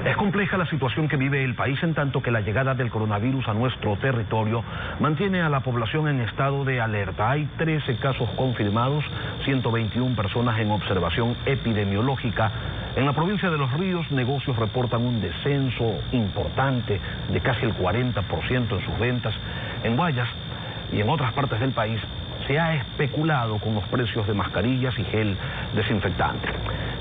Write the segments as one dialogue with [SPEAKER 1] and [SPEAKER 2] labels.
[SPEAKER 1] Es compleja la situación que vive el país en tanto que la llegada del coronavirus a nuestro territorio mantiene a la población en estado de alerta. Hay 13 casos confirmados, 121 personas en observación epidemiológica. En la provincia de Los Ríos, negocios reportan un descenso importante de casi el 40% en sus ventas. En Guayas y en otras partes del país se ha especulado con los precios de mascarillas y gel desinfectante.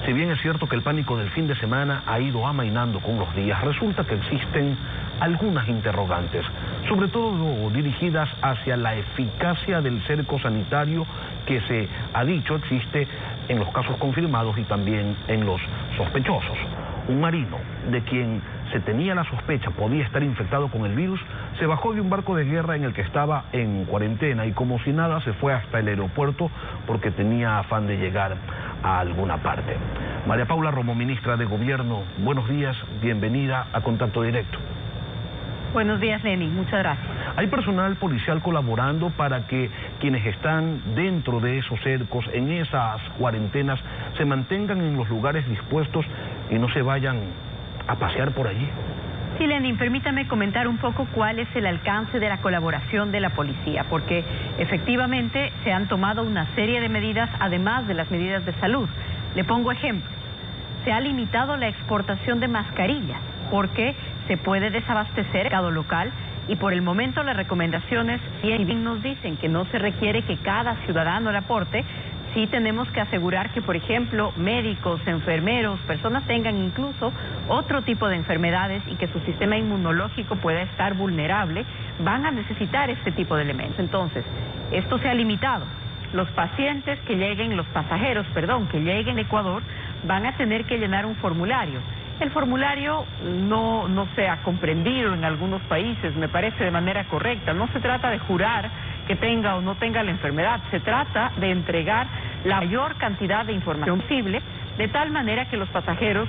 [SPEAKER 1] Si bien es cierto que el pánico del fin de semana ha ido amainando con los días, resulta que existen algunas interrogantes, sobre todo dirigidas hacia la eficacia del cerco sanitario que se ha dicho existe en los casos confirmados y también en los sospechosos. Un marino de quien se tenía la sospecha podía estar infectado con el virus, se bajó de un barco de guerra en el que estaba en cuarentena y como si nada se fue hasta el aeropuerto porque tenía afán de llegar a alguna parte. María Paula Romo, ministra de Gobierno, buenos días, bienvenida a Contacto Directo.
[SPEAKER 2] Buenos días, Lenin, muchas gracias.
[SPEAKER 1] ¿Hay personal policial colaborando para que quienes están dentro de esos cercos, en esas cuarentenas, se mantengan en los lugares dispuestos y no se vayan a pasear por allí?
[SPEAKER 2] Sí, Lenin, permítame comentar un poco cuál es el alcance de la colaboración de la policía, porque efectivamente se han tomado una serie de medidas, además de las medidas de salud. Le pongo ejemplo. Se ha limitado la exportación de mascarillas, porque se puede desabastecer el mercado local y por el momento las recomendaciones, si bien nos dicen que no se requiere que cada ciudadano la aporte, sí tenemos que asegurar que, por ejemplo, médicos, enfermeros, personas tengan incluso otro tipo de enfermedades y que su sistema inmunológico pueda estar vulnerable, van a necesitar este tipo de elementos. Entonces, esto se ha limitado. Los pacientes que lleguen, los pasajeros, perdón, que lleguen a Ecuador, van a tener que llenar un formulario. El formulario no se ha comprendido en algunos países, me parece de manera correcta. No se trata de jurar que tenga o no tenga la enfermedad, se trata de entregar la mayor cantidad de información posible, de tal manera que los pasajeros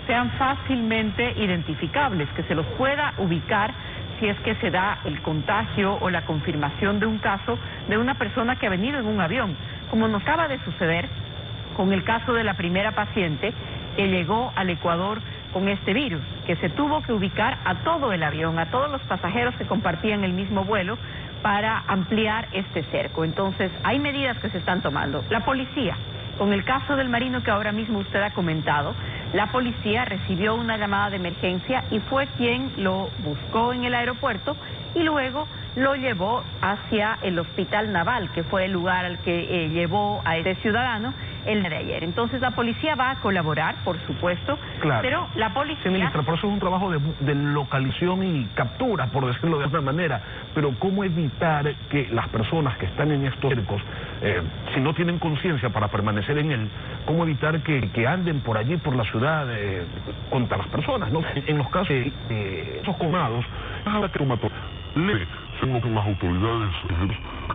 [SPEAKER 2] sean fácilmente identificables, que se los pueda ubicar si es que se da el contagio o la confirmación de un caso de una persona que ha venido en un avión, como nos acaba de suceder con el caso de la primera paciente que llegó al Ecuador con este virus, que se tuvo que ubicar a todo el avión, a todos los pasajeros que compartían el mismo vuelo para ampliar este cerco. Entonces, hay medidas que se están tomando. La policía, con el caso del marino que ahora mismo usted ha comentado, la policía recibió una llamada de emergencia y fue quien lo buscó en el aeropuerto y luego lo llevó hacia el Hospital Naval, que fue el lugar al que llevó a este ciudadano el día de ayer. Entonces la policía va a colaborar, por supuesto,
[SPEAKER 1] claro.
[SPEAKER 2] Pero la policía...
[SPEAKER 1] Sí, ministra, por eso es un trabajo de localización y captura, por decirlo de alguna manera, pero ¿cómo evitar que las personas que están en estos cercos, si no tienen conciencia para permanecer en él, cómo evitar que anden por allí, por la ciudad, contra las personas, ¿no? En los casos de esos conados,
[SPEAKER 3] sino que las autoridades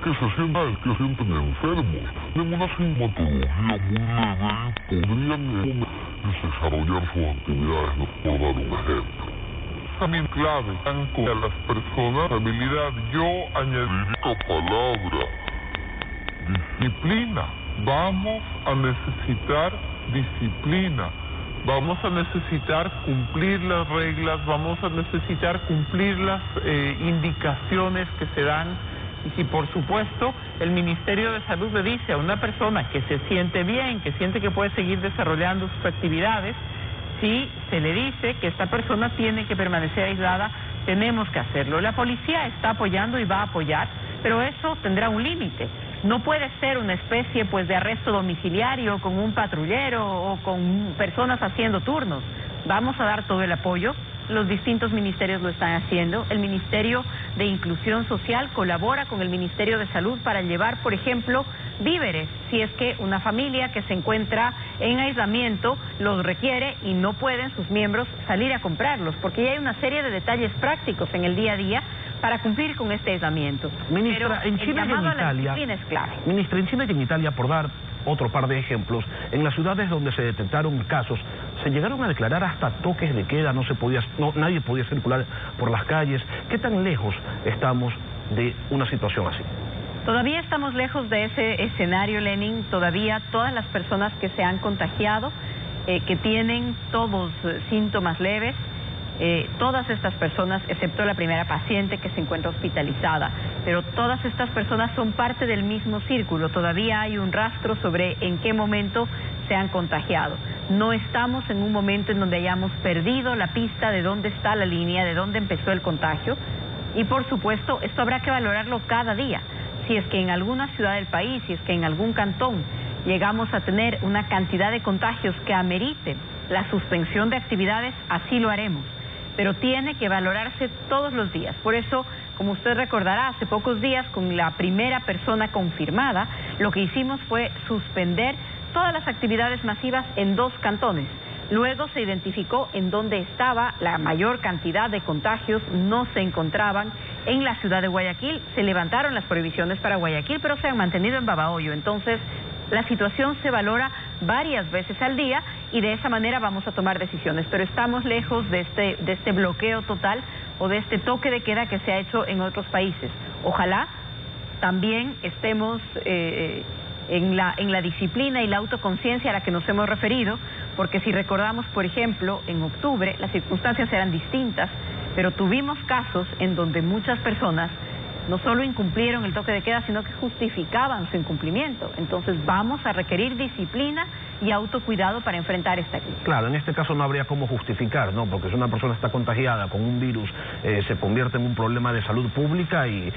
[SPEAKER 3] que se sienten enfermos, tienen una sintomatología muy leve, podrían desarrollar sus actividades, por dar un ejemplo. También clave, tanto a las personas, habilidad, yo añadiría la palabra disciplina. Vamos a necesitar disciplina. Vamos a necesitar cumplir las reglas, vamos a necesitar cumplir las indicaciones que se dan. Y si por supuesto el Ministerio de Salud le dice a una persona que se siente bien, que siente que puede seguir desarrollando sus actividades, si se le dice que esta persona tiene que permanecer aislada, tenemos que hacerlo. La policía está apoyando y va a apoyar, pero eso tendrá un límite. No puede ser una especie pues de arresto domiciliario con un patrullero o con personas haciendo turnos. Vamos a dar todo el apoyo, los distintos ministerios lo están haciendo. El Ministerio de Inclusión Social colabora con el Ministerio de Salud para llevar, por ejemplo, víveres, si es que una familia que se encuentra en aislamiento los requiere y no pueden sus miembros salir a comprarlos, porque ya hay una serie de detalles prácticos en el día a día para cumplir con este aislamiento.
[SPEAKER 1] Ministra, en China y en Italia,
[SPEAKER 2] es clave.
[SPEAKER 1] Ministra, en China y en Italia, por dar otro par de ejemplos, en las ciudades donde se detectaron casos, se llegaron a declarar hasta toques de queda, nadie podía circular por las calles. ¿Qué tan lejos estamos de una situación así?
[SPEAKER 2] Todavía estamos lejos de ese escenario, Lenin. Todavía todas las personas que se han contagiado que tienen todos síntomas leves. Todas estas personas, excepto la primera paciente que se encuentra hospitalizada, pero todas estas personas son parte del mismo círculo. Todavía hay un rastro sobre en qué momento se han contagiado. No estamos en un momento en donde hayamos perdido la pista de dónde está la línea, de dónde empezó el contagio. Y por supuesto, esto habrá que valorarlo cada día. Si es que en alguna ciudad del país, si es que en algún cantón llegamos a tener una cantidad de contagios que amerite la suspensión de actividades, así lo haremos. Pero tiene que valorarse todos los días. Por eso, como usted recordará, hace pocos días con la primera persona confirmada, lo que hicimos fue suspender todas las actividades masivas en 2 cantones. Luego se identificó en dónde estaba la mayor cantidad de contagios, no se encontraban en la ciudad de Guayaquil, se levantaron las prohibiciones para Guayaquil, pero se han mantenido en Babahoyo. Entonces, la situación se valora varias veces al día y de esa manera vamos a tomar decisiones, pero estamos lejos de este bloqueo total o de este toque de queda que se ha hecho en otros países. Ojalá también estemos en la disciplina y la autoconciencia a la que nos hemos referido, porque si recordamos, por ejemplo, en octubre las circunstancias eran distintas, pero tuvimos casos en donde muchas personas no solo incumplieron el toque de queda, sino que justificaban su incumplimiento. Entonces vamos a requerir disciplina y autocuidado para enfrentar esta crisis.
[SPEAKER 1] Claro, en este caso no habría cómo justificar, ¿no? Porque si una persona está contagiada con un virus, se convierte en un problema de salud pública y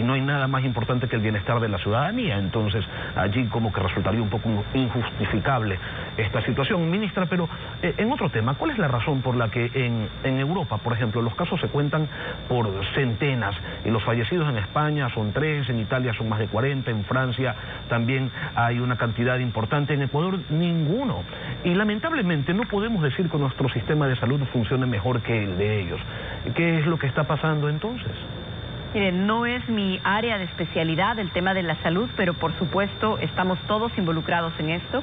[SPEAKER 1] no hay nada más importante que el bienestar de la ciudadanía. Entonces allí como que resultaría un poco injustificable esta situación. Ministra, pero en otro tema, ¿cuál es la razón por la que en Europa, por ejemplo, los casos se cuentan por centenas y los fallecidos en España son 3, en Italia son más de 40, en Francia también hay una cantidad importante, en Ecuador ninguno? Y lamentablemente no podemos decir que nuestro sistema de salud funcione mejor que el de ellos. ¿Qué es lo que está pasando entonces?
[SPEAKER 2] Miren, no es mi área de especialidad el tema de la salud, pero por supuesto estamos todos involucrados en esto.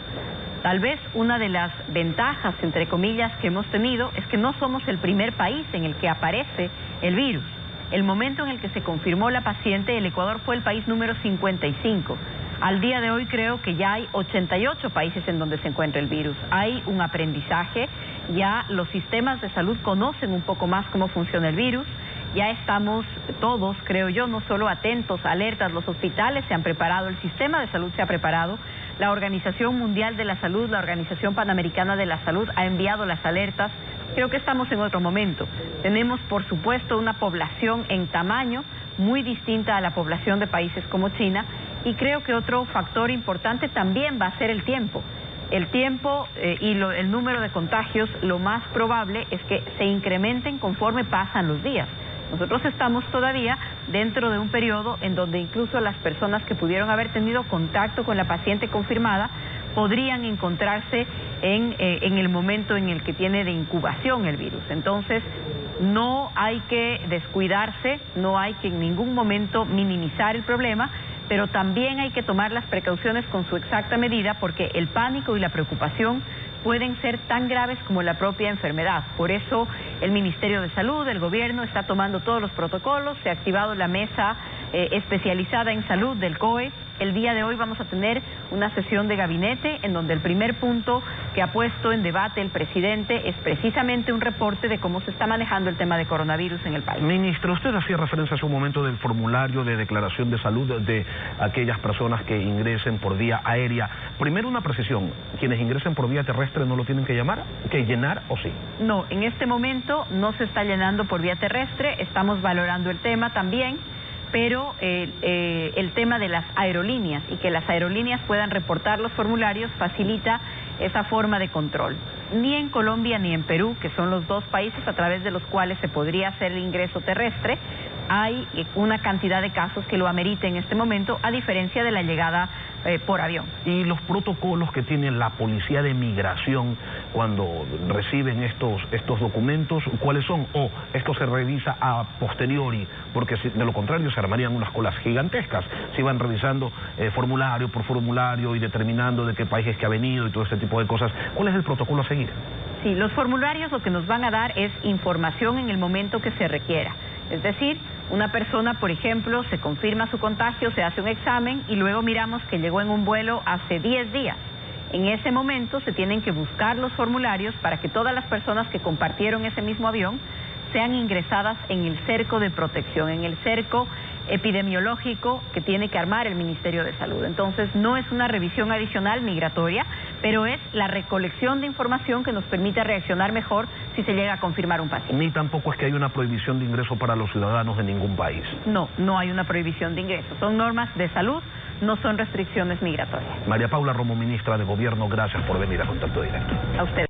[SPEAKER 2] Tal vez una de las ventajas, entre comillas, que hemos tenido es que no somos el primer país en el que aparece el virus. El momento en el que se confirmó la paciente, el Ecuador fue el país número 55. Al día de hoy creo que ya hay 88 países en donde se encuentra el virus. Hay un aprendizaje, ya los sistemas de salud conocen un poco más cómo funciona el virus. Ya estamos todos, creo yo, no solo atentos, alertas, los hospitales se han preparado, el sistema de salud se ha preparado, la Organización Mundial de la Salud, la Organización Panamericana de la Salud ha enviado las alertas. Creo que estamos en otro momento. Tenemos, por supuesto, una población en tamaño muy distinta a la población de países como China, y creo que otro factor importante también va a ser el tiempo. El tiempo el número de contagios, lo más probable es que se incrementen conforme pasan los días. Nosotros estamos todavía dentro de un periodo en donde incluso las personas que pudieron haber tenido contacto con la paciente confirmada podrían encontrarse en el momento en el que tiene de incubación el virus. Entonces, no hay que descuidarse, no hay que en ningún momento minimizar el problema, pero también hay que tomar las precauciones con su exacta medida, porque el pánico y la preocupación pueden ser tan graves como la propia enfermedad. Por eso el Ministerio de Salud, el gobierno, está tomando todos los protocolos, se ha activado la mesa especializada en salud del COE. El día de hoy vamos a tener una sesión de gabinete en donde el primer punto que ha puesto en debate el presidente es precisamente un reporte de cómo se está manejando el tema de coronavirus en el país.
[SPEAKER 1] Ministro, usted hacía referencia hace un momento del formulario de declaración de salud de aquellas personas que ingresen por vía aérea. Primero una precisión, quienes ingresen por vía terrestre no lo tienen que llenar, ¿o sí?
[SPEAKER 2] No, en este momento no se está llenando por vía terrestre, estamos valorando el tema también, pero el tema de las aerolíneas y que las aerolíneas puedan reportar los formularios facilita esa forma de control. Ni en Colombia ni en Perú, que son los dos países a través de los cuales se podría hacer el ingreso terrestre, hay una cantidad de casos que lo ameriten en este momento, a diferencia de la llegada por avión.
[SPEAKER 1] ¿Y los protocolos que tiene la Policía de Migración cuando reciben estos documentos, cuáles son? ¿O esto se revisa a posteriori? Porque de lo contrario se armarían unas colas gigantescas si van revisando formulario por formulario y determinando de qué país es que ha venido y todo este tipo de cosas. ¿Cuál es el protocolo a seguir?
[SPEAKER 2] Sí, los formularios lo que nos van a dar es información en el momento que se requiera. Es decir, una persona, por ejemplo, se confirma su contagio, se hace un examen y luego miramos que llegó en un vuelo hace 10 días. En ese momento se tienen que buscar los formularios para que todas las personas que compartieron ese mismo avión sean ingresadas en el cerco de protección, en el cerco epidemiológico que tiene que armar el Ministerio de Salud. Entonces, no es una revisión adicional migratoria, pero es la recolección de información que nos permite reaccionar mejor si se llega a confirmar un paciente.
[SPEAKER 1] Ni tampoco es que hay una prohibición de ingreso para los ciudadanos de ningún país.
[SPEAKER 2] No, no hay una prohibición de ingreso. Son normas de salud, no son restricciones migratorias.
[SPEAKER 1] María Paula Romo, ministra de Gobierno, gracias por venir a Contacto Directo.
[SPEAKER 2] A usted.